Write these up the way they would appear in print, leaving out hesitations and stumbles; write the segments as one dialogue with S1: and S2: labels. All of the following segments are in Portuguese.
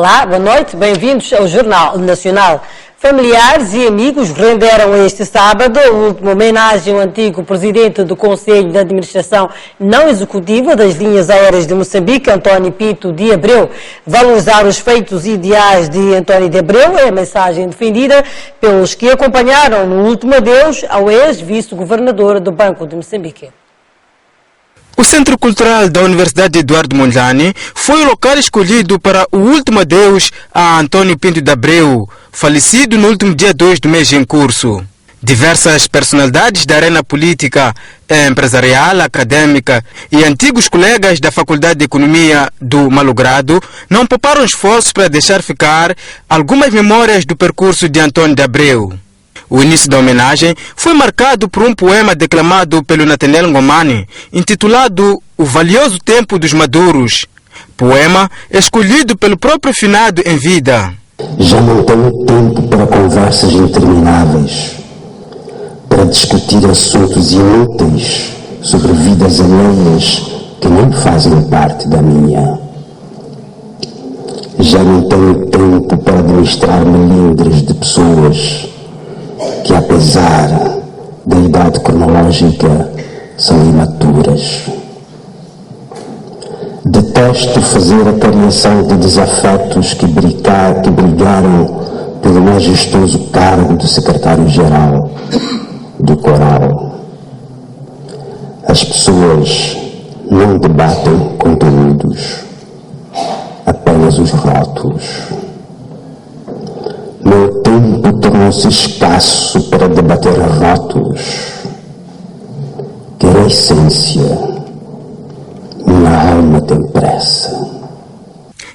S1: Olá, boa noite, bem-vindos ao Jornal Nacional. Familiares e amigos renderam este sábado a última homenagem ao antigo presidente do Conselho de Administração não executiva das linhas aéreas de Moçambique, António Pinto de Abreu. Valorizar os feitos ideais de António de Abreu é a mensagem defendida pelos que acompanharam no último adeus ao ex-vice-governador do Banco de Moçambique.
S2: O Centro Cultural da Universidade Eduardo Mondlane foi o local escolhido para o último adeus a António Pinto de Abreu, falecido no último dia 2 do mês em curso. Diversas personalidades da arena política, empresarial, acadêmica e antigos colegas da Faculdade de Economia do Malogrado não pouparam esforços para deixar ficar algumas memórias do percurso de António de Abreu. O início da homenagem foi marcado por um poema declamado pelo Nathaniel Ngomani, intitulado O Valioso Tempo dos Maduros, poema escolhido pelo próprio finado em vida.
S3: Já não tenho tempo para conversas intermináveis, para discutir assuntos inúteis sobre vidas alheias que nem fazem parte da minha. Já não tenho tempo para administrar melindres de pessoas que, apesar da idade cronológica, são imaturas. Detesto fazer a cariação de desafetos que brigaram pelo majestoso cargo de secretário-geral do Coral. As pessoas não debatem conteúdos, apenas os rótulos. Meu tempo tornou-se escasso para debater rótulos. Quero a essência. Minha alma tem pressa.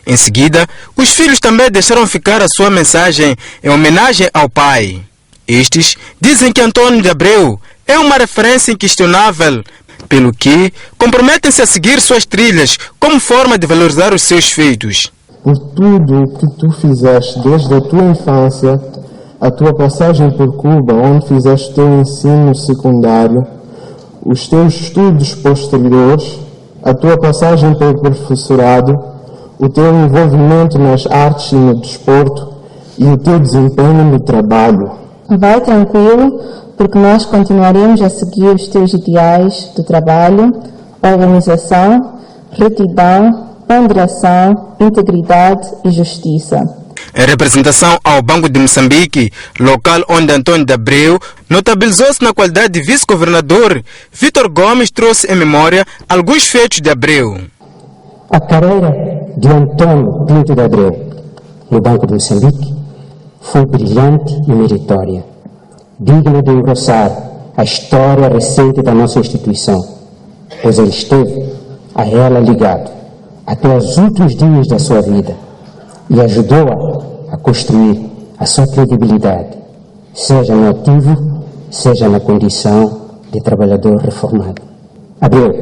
S2: Em seguida, os filhos também deixaram ficar a sua mensagem em homenagem ao pai. Estes dizem que António de Abreu é uma referência inquestionável, pelo que comprometem-se a seguir suas trilhas como forma de valorizar os seus feitos.
S4: Por tudo o que tu fizeste desde a tua infância, a tua passagem por Cuba, onde fizeste o teu ensino secundário, os teus estudos posteriores, a tua passagem pelo professorado, o teu envolvimento nas artes e no desporto e o teu desempenho no trabalho.
S5: Vai tranquilo, porque nós continuaremos a seguir os teus ideais de trabalho, organização, retidão, ponderação, integridade e justiça.
S2: Em representação ao Banco de Moçambique, local onde António de Abreu notabilizou-se na qualidade de vice-governador, Vítor Gomes trouxe em memória alguns feitos de Abreu.
S3: A carreira de António Pinto de Abreu no Banco de Moçambique foi brilhante e meritória, digna de engrossar a história recente da nossa instituição, pois ele esteve a ela ligado até os últimos dias da sua vida e ajudou-a a construir a sua credibilidade, seja no ativo, seja na condição de trabalhador reformado. Abreu,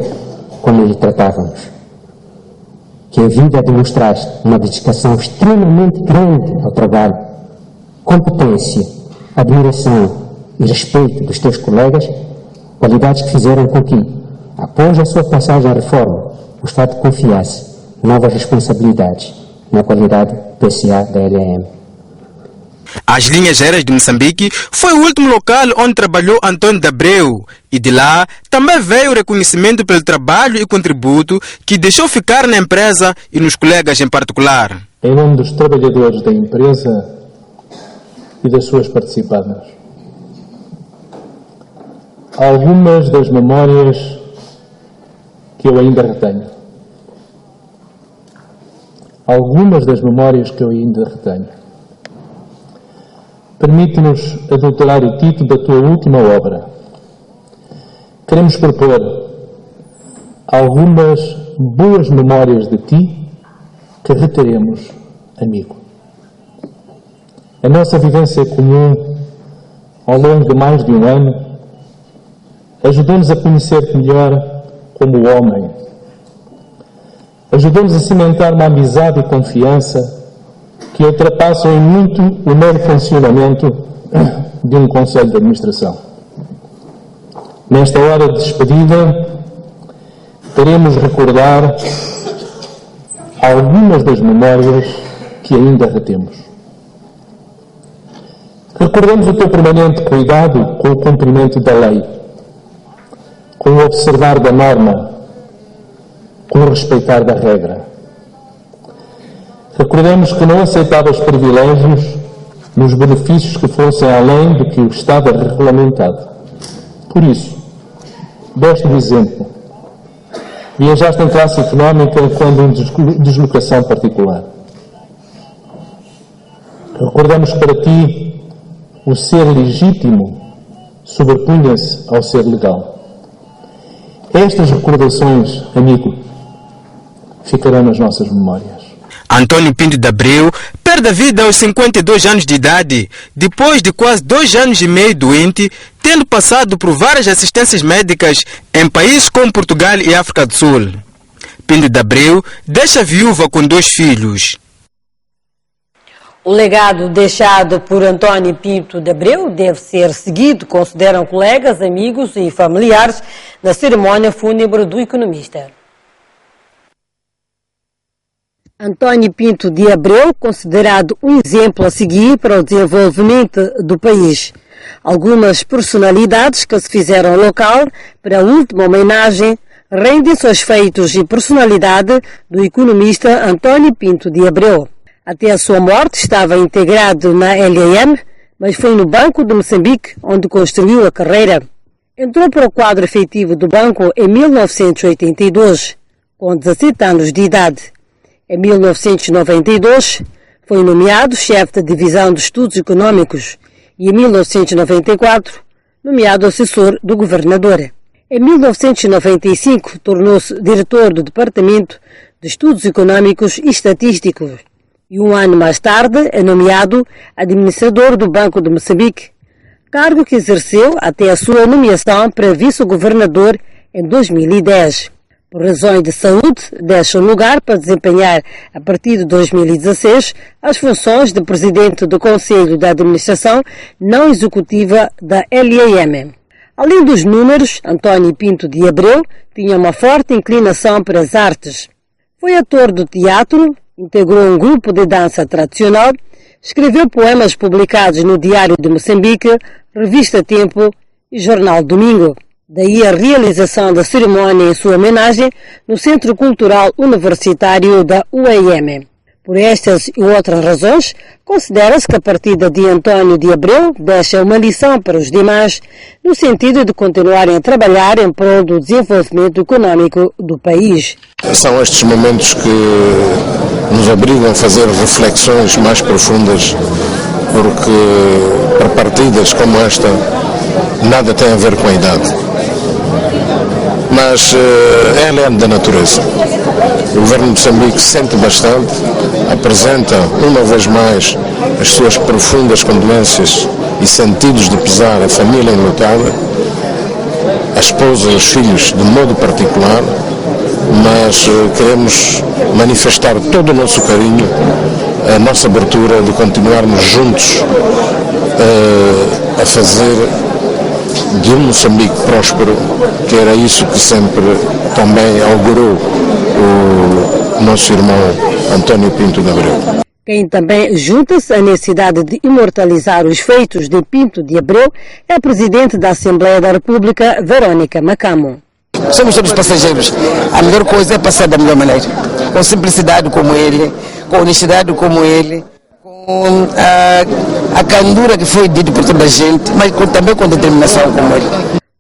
S3: como lhe tratávamos, que em vida demonstraste uma dedicação extremamente grande ao trabalho, competência, admiração e respeito dos teus colegas, qualidades que fizeram com que, após a sua passagem à reforma, o Estado confiasse novas responsabilidades na qualidade PCA da LAM.
S2: As linhas aéreas de Moçambique foi o último local onde trabalhou António de Abreu e de lá também veio o reconhecimento pelo trabalho e contributo que deixou ficar na empresa e nos colegas em particular.
S4: Em nome dos trabalhadores da empresa e das suas participantes, algumas das memórias que eu ainda retenho. Permite-nos adulterar o título da tua última obra. Queremos propor algumas boas memórias de ti que reteremos, amigo. A nossa vivência comum ao longo de mais de um ano ajudou-nos a conhecer-te melhor como homem. Ajudou-nos a cimentar uma amizade e confiança que ultrapassam em muito o mero funcionamento de um Conselho de Administração. Nesta hora de despedida, queremos recordar algumas das memórias que ainda retemos. Recordamos o teu permanente cuidado com o cumprimento da lei, com o observar da norma, com o respeitar da regra. Recordamos que não aceitavas privilégios nos benefícios que fossem além do que o estava regulamentado. Por isso, deste o exemplo. Viajaste em classe económica quando em deslocação particular. Recordamos que para ti o ser legítimo sobrepunha-se ao ser legal. Estas recordações, amigo, ficarão nas nossas memórias.
S2: Antônio Pinto de Abreu perde a vida aos 52 anos de idade, depois de quase 2 anos e meio doente, tendo passado por várias assistências médicas em países como Portugal e África do Sul. Pinto de Abreu deixa viúva com 2 filhos.
S1: O legado deixado por Antônio Pinto de Abreu deve ser seguido, consideram colegas, amigos e familiares, na cerimónia fúnebre do economista. Antônio Pinto de Abreu, considerado um exemplo a seguir para o desenvolvimento do país. Algumas personalidades que se fizeram local para a última homenagem rendem-se aos feitos e personalidade do economista Antônio Pinto de Abreu. Até a sua morte estava integrado na LAM, mas foi no Banco de Moçambique onde construiu a carreira. Entrou para o quadro efetivo do banco em 1982, com 17 anos de idade. Em 1992, foi nomeado chefe da Divisão de Estudos Econômicos e, em 1994, nomeado assessor do governador. Em 1995, tornou-se diretor do Departamento de Estudos Econômicos e Estatísticos e, um ano mais tarde, é nomeado administrador do Banco de Moçambique, cargo que exerceu até a sua nomeação para vice-governador em 2010. Por razões de saúde, deixa o lugar para desempenhar, a partir de 2016, as funções de presidente do Conselho de Administração não executiva da LAM. Além dos números, Antônio Pinto de Abreu tinha uma forte inclinação para as artes. Foi ator do teatro, integrou um grupo de dança tradicional, escreveu poemas publicados no Diário de Moçambique, Revista Tempo e Jornal Domingo. Daí a realização da cerimónia em sua homenagem no Centro Cultural Universitário da UAM. Por estas e outras razões, considera-se que a partida de Antônio de Abreu deixa uma lição para os demais, no sentido de continuarem a trabalhar em prol do desenvolvimento econômico do país.
S6: São estes momentos que nos obrigam a fazer reflexões mais profundas, porque para partidas como esta, nada tem a ver com a idade. Mas é a lei da natureza. O governo de Moçambique sente bastante, apresenta uma vez mais as suas profundas condolências e sentidos de pesar à família enlutada, à esposa e aos filhos de modo particular, mas queremos manifestar todo o nosso carinho, a nossa abertura de continuarmos juntos a fazer de um Moçambique próspero, que era isso que sempre também augurou o nosso irmão Antônio Pinto de Abreu.
S1: Quem também junta-se à necessidade de imortalizar os feitos de Pinto de Abreu é a Presidente da Assembleia da República, Verónica Macamo.
S7: Somos todos passageiros. A melhor coisa é passar da melhor maneira. Com simplicidade como ele, com honestidade como ele, com a candura que foi dito por toda a gente, mas também com determinação como ele.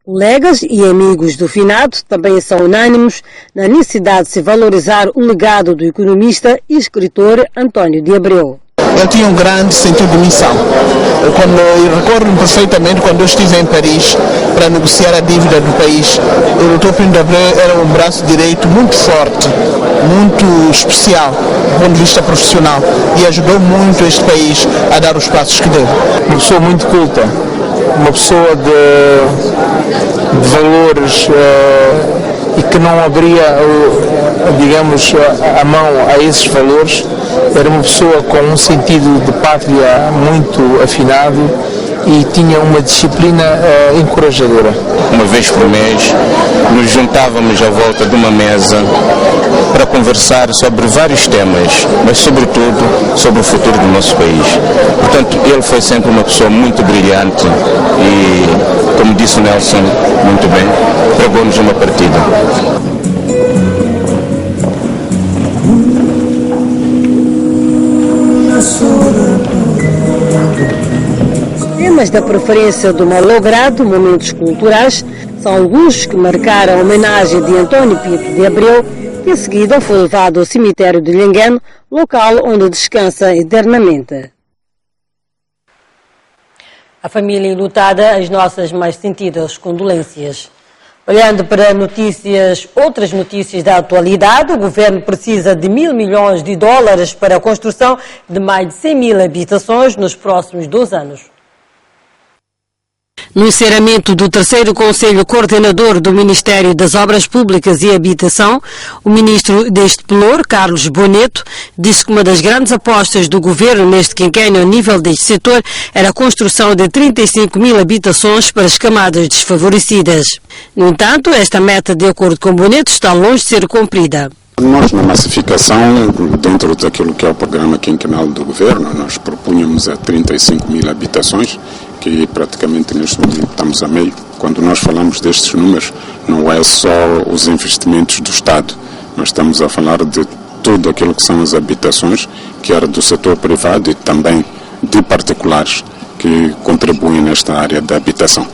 S1: Colegas e amigos do finado também são unânimes na necessidade de se valorizar o legado do economista e escritor Antônio de Abreu.
S8: Eu tinha um grande sentido de missão. Eu recordo perfeitamente quando eu estive em Paris para negociar a dívida do país. O Dr. Pinto de Abreu era um braço direito muito forte, muito especial do ponto de vista profissional e ajudou muito este país a dar os passos que deu.
S9: Uma pessoa muito culta, uma pessoa de valores e que não abria, digamos, a mão a esses valores. Era uma pessoa com um sentido de pátria muito afinado e tinha uma disciplina encorajadora.
S10: Uma vez por mês nos juntávamos à volta de uma mesa para conversar sobre vários temas, mas sobretudo sobre o futuro do nosso país. Portanto, ele foi sempre uma pessoa muito brilhante e, como disse o Nelson muito bem, pregou-nos uma partida.
S1: Temas da preferência do malogrado, momentos culturais, são alguns que marcaram a homenagem de António Pinto de Abreu, que em seguida foi levado ao cemitério de Lhangueno, local onde descansa eternamente. A família enlutada, as nossas mais sentidas condolências. Olhando para outras notícias da atualidade, o governo precisa de $1.000 milhões para a construção de mais de 100.000 habitações nos próximos 2 anos. No encerramento do 3º Conselho Coordenador do Ministério das Obras Públicas e Habitação, o ministro deste pelour, Carlos Boneto, disse que uma das grandes apostas do governo neste quinquênio a nível deste setor era a construção de 35.000 habitações para as camadas desfavorecidas. No entanto, esta meta, de acordo com Boneto, está longe de ser cumprida.
S11: Nós, na massificação, dentro daquilo que é o programa quinquenal do governo, nós propunhamos a 35.000 habitações, que praticamente neste momento estamos a meio. Quando nós falamos destes números, não é só os investimentos do Estado, nós estamos a falar de tudo aquilo que são as habitações, que era do setor privado e também de particulares que contribuem nesta área da habitação.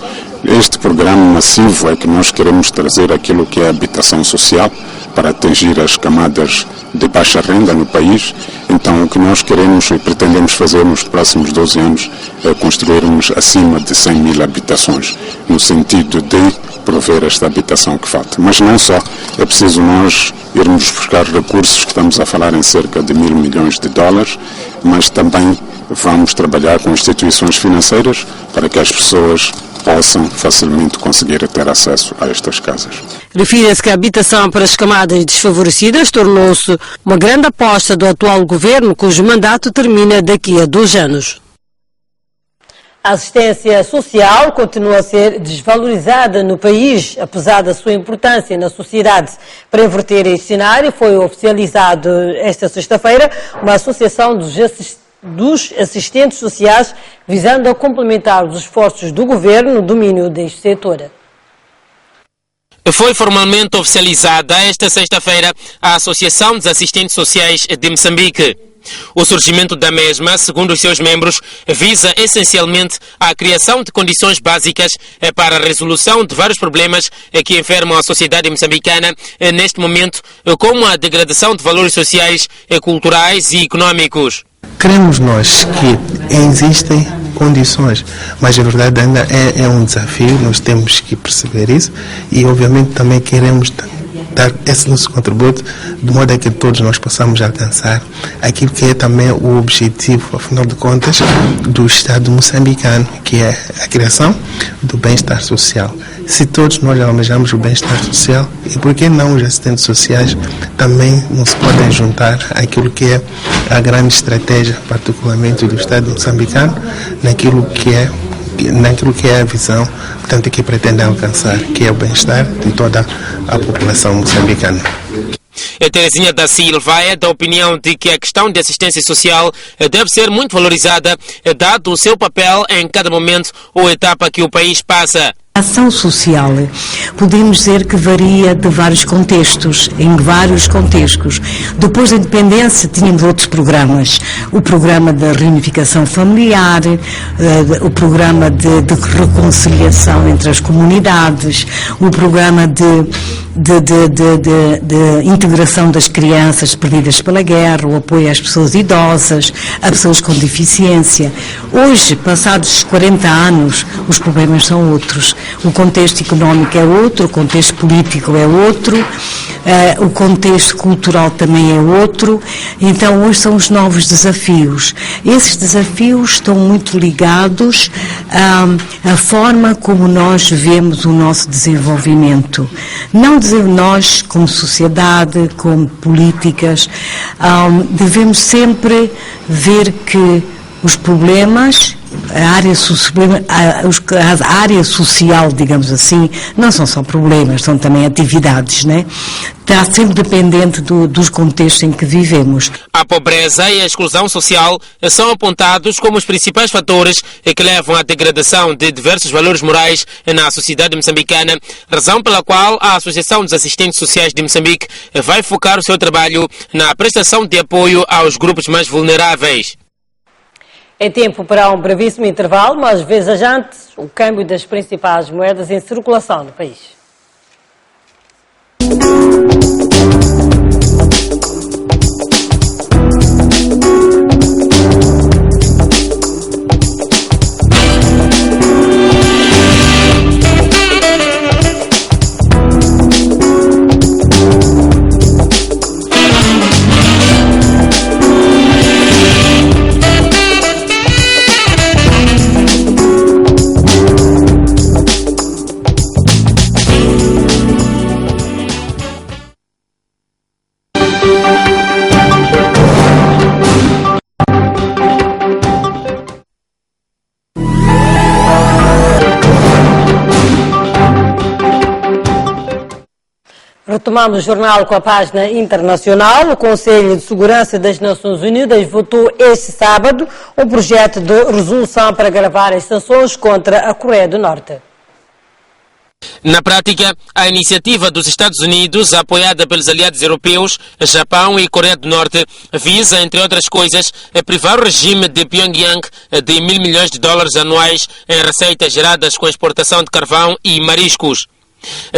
S11: Este programa massivo é que nós queremos trazer aquilo que é a habitação social para atingir as camadas de baixa renda no país. Então, o que nós queremos e pretendemos fazer nos próximos 12 anos é construirmos acima de 100.000 habitações, no sentido de prover esta habitação que falta. Mas não só, é preciso nós irmos buscar recursos, que estamos a falar em cerca de $1.000 milhões, mas também vamos trabalhar com instituições financeiras para que as pessoas possam facilmente conseguir ter acesso a estas casas.
S1: Refira-se que a habitação para as camadas desfavorecidas tornou-se uma grande aposta do atual governo, cujo mandato termina daqui a 2 anos. A assistência social continua a ser desvalorizada no país, apesar da sua importância na sociedade. Para inverter este cenário, foi oficializado esta sexta-feira uma associação dos assistentes sociais, visando a complementar os esforços do governo no domínio deste setor.
S12: Foi formalmente oficializada esta sexta-feira a Associação dos Assistentes Sociais de Moçambique. O surgimento da mesma, segundo os seus membros, visa essencialmente a criação de condições básicas para a resolução de vários problemas que enfermam a sociedade moçambicana neste momento, como a degradação de valores sociais, culturais e económicos.
S8: Cremos nós que existem condições, mas a verdade ainda é um desafio, nós temos que perceber isso e obviamente também queremos dar esse nosso contributo de modo a que todos nós possamos alcançar aquilo que é também o objetivo, afinal de contas, do Estado moçambicano, que é a criação do bem-estar social. Se todos nós almejamos o bem-estar social, e por que não os assistentes sociais também não se podem juntar àquilo que é a grande estratégia, particularmente do Estado moçambicano, naquilo que é a visão, portanto, que pretende alcançar, que é o bem-estar de toda a população moçambicana.
S12: A Terezinha da Silva é da opinião de que a questão de assistência social deve ser muito valorizada, dado o seu papel em cada momento ou etapa que o país passa.
S13: A ação social, podemos dizer que varia de vários contextos, em vários contextos. Depois da independência tínhamos outros programas, o programa da reunificação familiar, o programa de reconciliação entre as comunidades, o programa de integração das crianças perdidas pela guerra, o apoio às pessoas idosas, a pessoas com deficiência. Hoje, passados 40 anos, os problemas são outros. O contexto económico é outro, o contexto político é outro, o contexto cultural também é outro. Então, hoje são os novos desafios. Esses desafios estão muito ligados à forma como nós vemos o nosso desenvolvimento. Não nós, como sociedade, como políticas, devemos sempre ver que os problemas a área social, digamos assim, não são só problemas, são também atividades, né? Está sempre dependente dos contextos em que vivemos.
S12: A pobreza e a exclusão social são apontados como os principais fatores que levam à degradação de diversos valores morais na sociedade moçambicana, razão pela qual a Associação dos Assistentes Sociais de Moçambique vai focar o seu trabalho na prestação de apoio aos grupos mais vulneráveis.
S1: É tempo para um brevíssimo intervalo, mas veja já antes o câmbio das principais moedas em circulação no país. Retomamos o jornal com a página internacional. O Conselho de Segurança das Nações Unidas votou este sábado um projeto de resolução para agravar as sanções contra a Coreia do Norte.
S12: Na prática, a iniciativa dos Estados Unidos, apoiada pelos aliados europeus, Japão e Coreia do Norte, visa, entre outras coisas, privar o regime de Pyongyang de $1.000 milhões anuais em receitas geradas com a exportação de carvão e mariscos.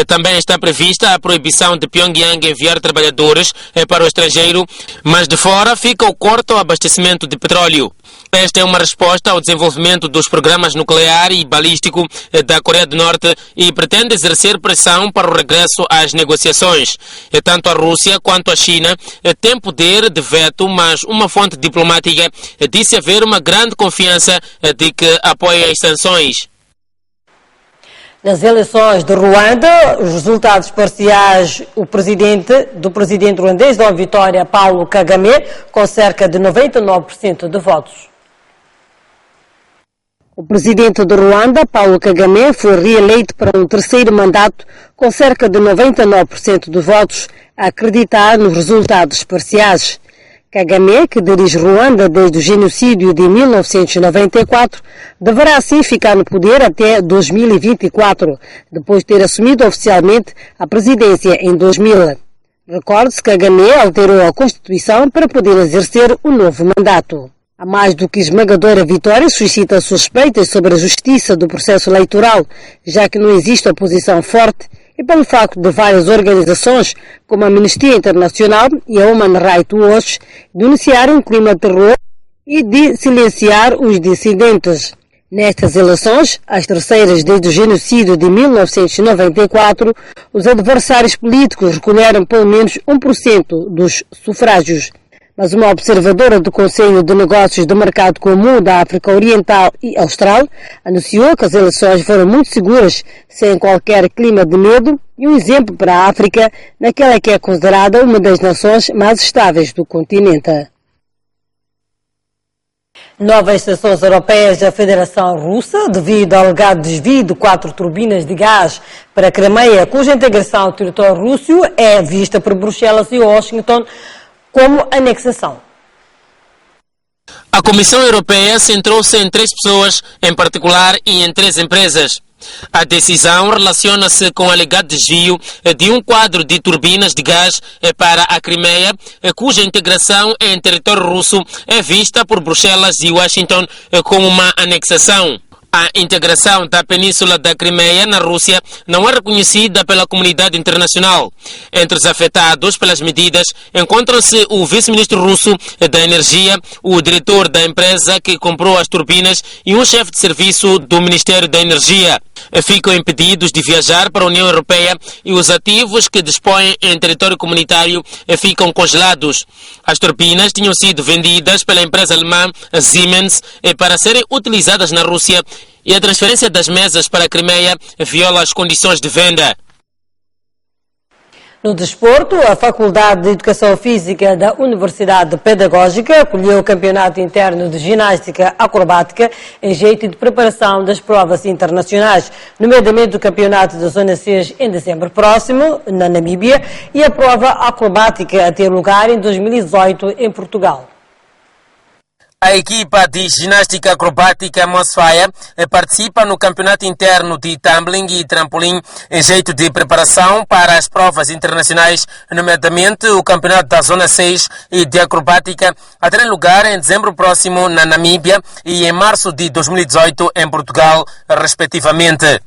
S12: Também está prevista a proibição de Pyongyang enviar trabalhadores para o estrangeiro, mas de fora fica o corte ao abastecimento de petróleo. Esta é uma resposta ao desenvolvimento dos programas nuclear e balístico da Coreia do Norte e pretende exercer pressão para o regresso às negociações. Tanto a Rússia quanto a China têm poder de veto, mas uma fonte diplomática disse haver uma grande confiança de que apoia as sanções.
S1: Nas eleições de Ruanda, os resultados parciais do presidente ruandês da vitória, Paulo Kagame, com cerca de 99% de votos. O presidente de Ruanda, Paulo Kagame, foi reeleito para um terceiro mandato com cerca de 99% de votos, a acreditar nos resultados parciais. Kagame, que dirige Ruanda desde o genocídio de 1994, deverá assim ficar no poder até 2024, depois de ter assumido oficialmente a presidência em 2000. Recorde-se que Kagame alterou a Constituição para poder exercer o novo mandato. A mais do que esmagadora vitória suscita suspeitas sobre a justiça do processo eleitoral, já que não existe oposição forte, e pelo facto de várias organizações, como a Amnistia Internacional e a Human Rights Watch, denunciarem um clima de terror e de silenciar os dissidentes. Nestas eleições, as terceiras desde o genocídio de 1994, os adversários políticos recolheram pelo menos 1% dos sufrágios. Mas uma observadora do Conselho de Negócios do Mercado Comum da África Oriental e Austral anunciou que as eleições foram muito seguras, sem qualquer clima de medo, e um exemplo para a África, naquela que é considerada uma das nações mais estáveis do continente. Novas sanções europeias da Federação Russa, devido ao alegado desvio de 4 turbinas de gás para a Crimeia, cuja integração ao território russo é vista por Bruxelas e Washington como anexação.
S12: A Comissão Europeia centrou-se em 3 pessoas, em particular, e em 3 empresas. A decisão relaciona-se com o alegado desvio de um quadro de turbinas de gás para a Crimeia, cuja integração em território russo é vista por Bruxelas e Washington como uma anexação. A integração da Península da Crimeia na Rússia não é reconhecida pela comunidade internacional. Entre os afetados pelas medidas encontram-se o vice-ministro russo da Energia, o diretor da empresa que comprou as turbinas e um chefe de serviço do Ministério da Energia. Ficam impedidos de viajar para a União Europeia e os ativos que dispõem em território comunitário ficam congelados. As turbinas tinham sido vendidas pela empresa alemã Siemens para serem utilizadas na Rússia e a transferência das mesas para a Crimeia viola as condições de venda.
S1: No desporto, a Faculdade de Educação Física da Universidade Pedagógica acolheu o Campeonato Interno de Ginástica Acrobática em jeito de preparação das provas internacionais, nomeadamente o Campeonato da Zona 6 em dezembro próximo, na Namíbia, e a prova acrobática a ter lugar em 2018 em Portugal.
S12: A equipa de ginástica acrobática Mosfaia participa no campeonato interno de tumbling e trampolim em jeito de preparação para as provas internacionais, nomeadamente o campeonato da Zona 6 e de acrobática, a ter lugar em dezembro próximo na Namíbia e em março de 2018 em Portugal, respectivamente.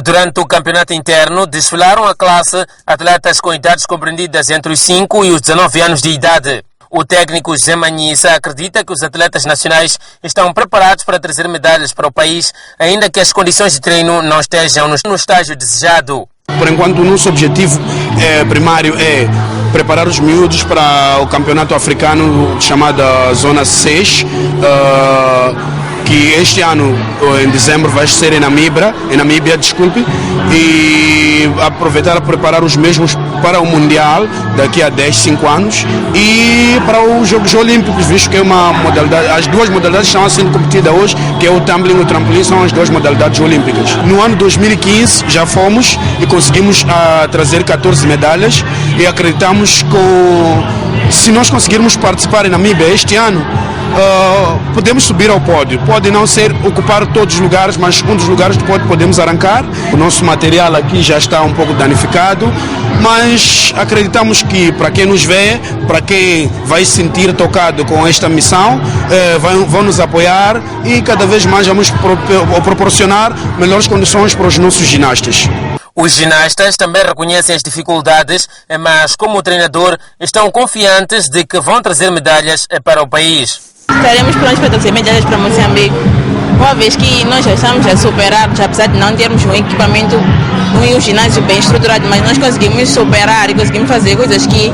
S12: Durante o campeonato interno, desfilaram a classe atletas com idades compreendidas entre os 5 e os 19 anos de idade. O técnico José Manhissa acredita que os atletas nacionais estão preparados para trazer medalhas para o país, ainda que as condições de treino não estejam no estágio desejado.
S14: Por enquanto, o nosso objetivo primário é preparar os miúdos para o campeonato africano chamado Zona 6, que este ano, em dezembro, vai ser em Namíbia, e aproveitar a preparar os mesmos para o Mundial daqui a 10, 5 anos e para os Jogos Olímpicos, visto que é uma modalidade, as duas modalidades estão sendo competidas hoje, que é o tumbling e o trampolim, são as duas modalidades olímpicas. No ano 2015 já fomos e conseguimos trazer 14 medalhas e acreditamos que se nós conseguirmos participar em Namíbia este ano, podemos subir ao pódio. Pode não ser ocupar todos os lugares, mas um dos lugares do pódio podemos arrancar. O nosso material aqui já está um pouco danificado, mas acreditamos que para quem nos vê, para quem vai se sentir tocado com esta missão, vão nos apoiar e cada vez mais vamos proporcionar melhores condições para os nossos ginastas.
S12: Os ginastas também reconhecem as dificuldades, mas como treinador estão confiantes de que vão trazer medalhas para o país.
S15: Estaremos prontos para trazer medalhas para Moçambique, uma vez que nós já estamos a superar, apesar de não termos um equipamento e um ginásio bem estruturado, mas nós conseguimos superar e conseguimos fazer coisas que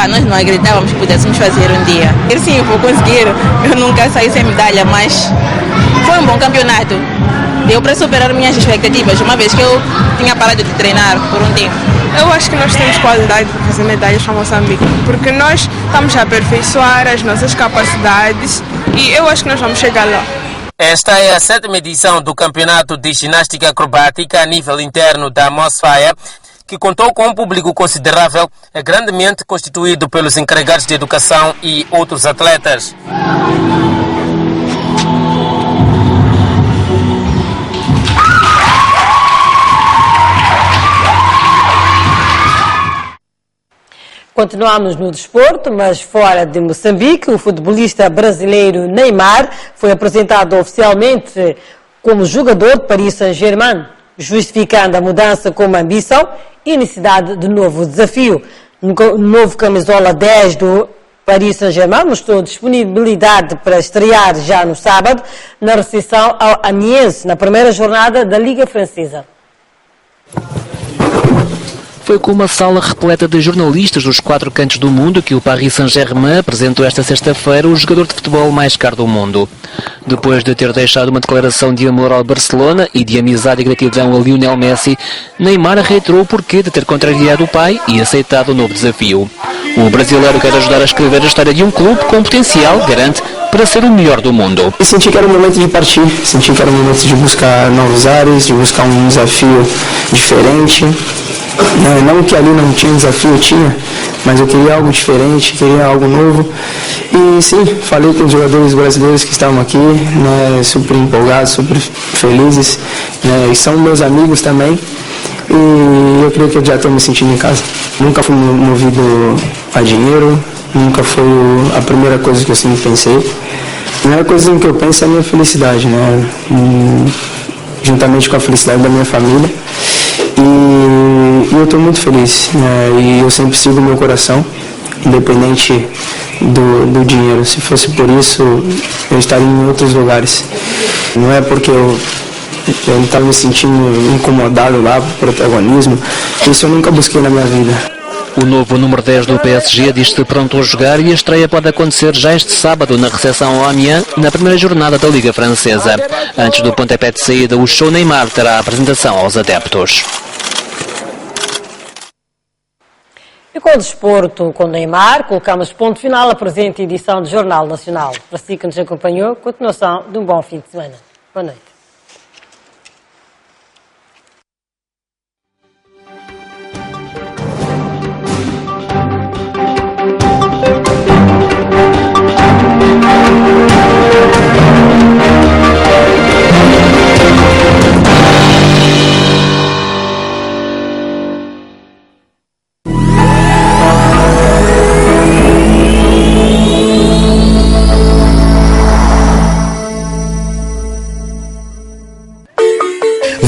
S15: nós não acreditávamos que pudéssemos fazer um dia. Sim, eu vou conseguir, eu nunca saí sem medalha, mas foi um bom campeonato. Deu para superar minhas expectativas, uma vez que eu tinha parado de treinar por um tempo.
S16: Eu acho que nós temos qualidade para fazer medalhas para Moçambique, porque nós estamos a aperfeiçoar as nossas capacidades e eu acho que nós vamos chegar lá.
S12: Esta é a 7ª edição do Campeonato de Ginástica Acrobática a nível interno da Mosfaia, que contou com um público considerável, grandemente constituído pelos encarregados de educação e outros atletas.
S1: Continuamos no desporto, mas fora de Moçambique, o futebolista brasileiro Neymar foi apresentado oficialmente como jogador de Paris Saint-Germain, justificando a mudança como ambição e necessidade de novo desafio. O novo camisola 10 do Paris Saint-Germain mostrou disponibilidade para estrear já no sábado na recepção ao Amiens, na primeira jornada da Liga Francesa.
S17: Foi com uma sala repleta de jornalistas dos 4 cantos do mundo que o Paris Saint-Germain apresentou esta sexta-feira o jogador de futebol mais caro do mundo. Depois de ter deixado uma declaração de amor ao Barcelona e de amizade e gratidão a Lionel Messi, Neymar reiterou o porquê de ter contrariado o pai e aceitado o novo desafio. O brasileiro quer ajudar a escrever a história de um clube com potencial, garante, para ser o melhor do mundo.
S18: Eu senti que era o momento de partir, senti que era o momento de buscar novos ares, de buscar um desafio diferente. Não que ali não tinha desafio, eu tinha, mas eu queria algo diferente, queria algo novo. E sim, falei com os jogadores brasileiros que estavam aqui, super empolgados, super felizes, e são meus amigos também. E eu creio que eu já estou me sentindo em casa. Nunca fui movido a dinheiro, nunca foi a primeira coisa que eu sempre pensei. A primeira coisa que eu penso é a minha felicidade, juntamente com a felicidade da minha família. E eu estou muito feliz, e eu sempre sigo o meu coração, independente do dinheiro. Se fosse por isso, eu estaria em outros lugares. Não é porque eu estava me sentindo incomodado lá por protagonismo, isso eu nunca busquei na minha vida.
S17: O novo número 10 do PSG diz-se pronto a jogar e a estreia pode acontecer já este sábado na recepção ao Amiens, na primeira jornada da Liga Francesa. Antes do pontapé de saída, o show Neymar terá a apresentação aos adeptos.
S1: E com o desporto, com Neymar, colocamos ponto final à presente edição do Jornal Nacional. Para si que nos acompanhou, continuação de um bom fim de semana. Boa noite.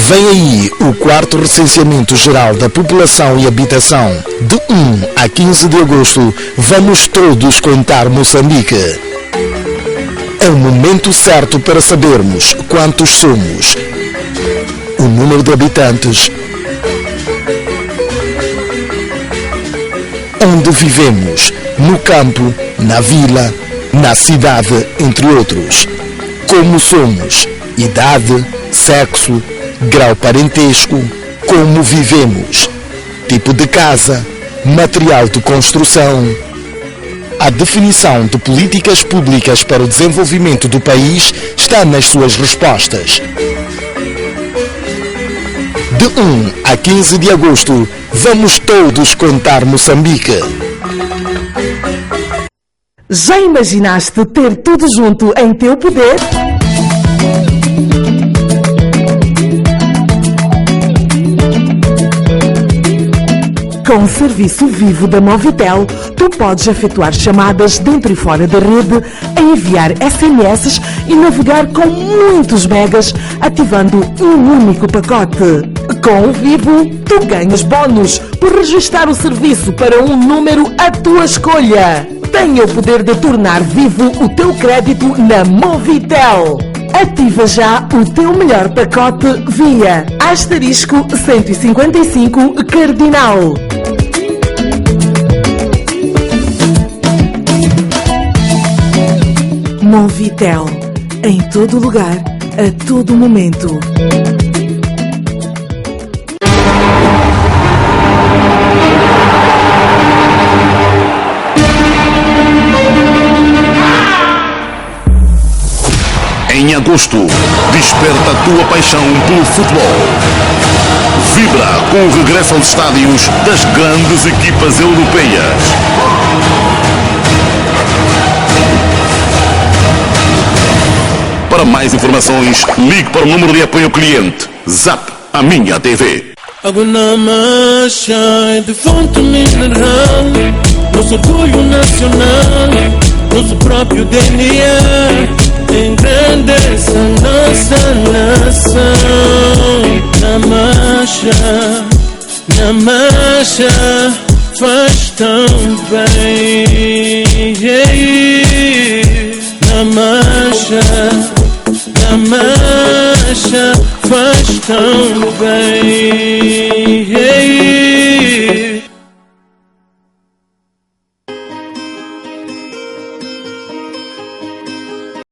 S19: Vem aí o 4º recenseamento geral da população e habitação. De 1 a 15 de agosto, vamos todos contar Moçambique. É o momento certo para sabermos quantos somos, o número de habitantes, onde vivemos, no campo, na vila, na cidade, entre outros. Como somos, idade, sexo, grau parentesco, como vivemos, tipo de casa, material de construção. A definição de políticas públicas para o desenvolvimento do país está nas suas respostas. De 1 a 15 de agosto, vamos todos contar Moçambique.
S20: Já imaginaste ter tudo junto em teu poder? Com o serviço Vivo da Movitel, tu podes efetuar chamadas dentro e fora da rede, enviar SMS e navegar com muitos megas, ativando um único pacote. Com o Vivo, tu ganhas bónus por registrar o serviço para um número à tua escolha. Tenha o poder de tornar vivo o teu crédito na Movitel. Ativa já o teu melhor pacote via *155 cardinal. Movitel. Em todo lugar, a todo momento.
S21: Em agosto, desperta a tua paixão pelo futebol. Vibra com o regresso aos estádios das grandes equipas europeias. Para mais informações, ligue para o número de apoio ao cliente. Zap, a minha TV.
S22: Água na marcha é de fonte mineral, nosso orgulho nacional, nosso próprio DNA, engrandece a nossa nação. Na marcha, faz tão bem. Na marcha, faz tão bem.